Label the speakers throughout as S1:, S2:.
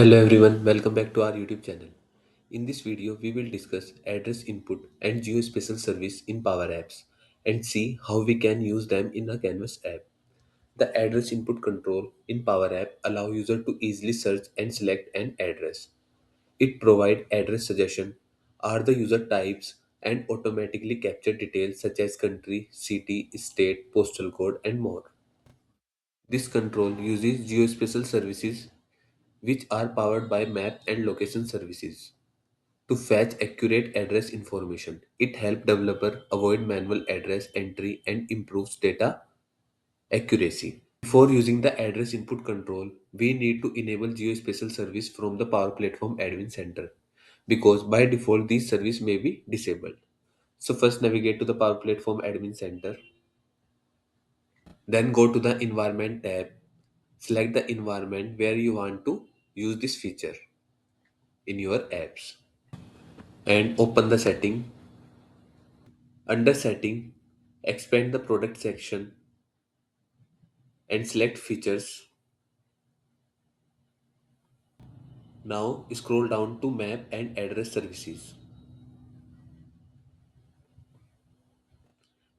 S1: Hello everyone, welcome back to our YouTube channel. In this video, we will discuss address input and geospatial service in Power Apps and see how we can use them in a Canvas app. The address input control in Power App allow user to easily search and select an address. It provide address suggestion, are the user types and automatically capture details such as country, city, state, postal code and more. This control uses geospatial services which are powered by map and location services to fetch accurate address information. It helps developer avoid manual address entry and improves data accuracy. Before using the address input control, we need to enable geospatial service from the Power Platform Admin Center because by default these service may be disabled. So first navigate to the Power Platform Admin Center, then go to the Environment tab, select the environment where you want to use this feature in your apps and open the setting. Under setting, expand the product section and select features. Now scroll down to map and address services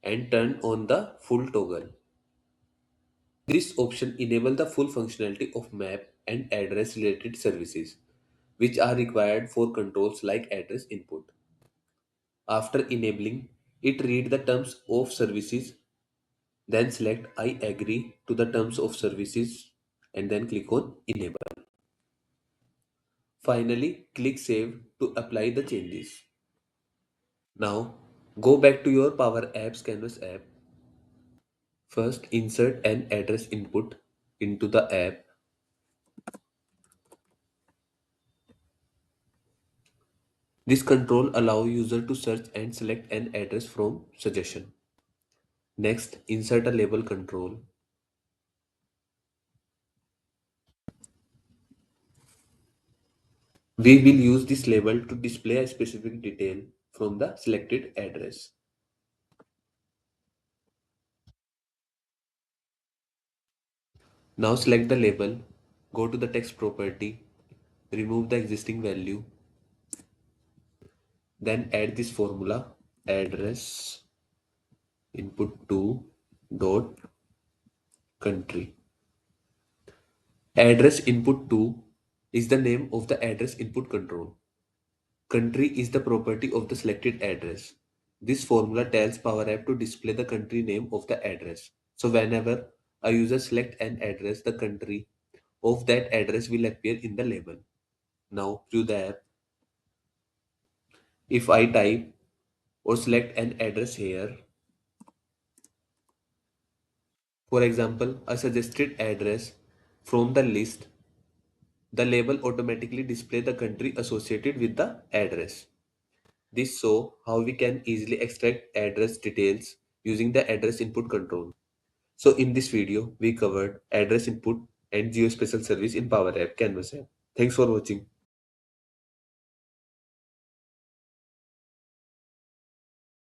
S1: and turn on the full toggle. This option enable the full functionality of map and address related services which are required for controls like address input. After enabling, it read the terms of services, then select I agree to the terms of services and then click on enable. Finally, click Save to apply the changes. Now, go back to your Power Apps Canvas app. First, insert an address input into the app. This control allows user to search and select an address from suggestion. Next, insert a label control. We will use this label to display a specific detail from the selected address. Now select the label, go to the text property, remove the existing value, then add this formula address input to dot country. Address input to is the name of the address input control. Country is the property of the selected address. This formula tells Power App to display the country name of the address. So whenever a user select an address, the country of that address will appear in the label. Now through the app, if I type or select an address here, for example, a suggested address from the list, the label automatically display the country associated with the address. This show how we can easily extract address details using the address input control. So in this video, we covered address input and geospatial service in Power App Canvas app. Thanks for watching.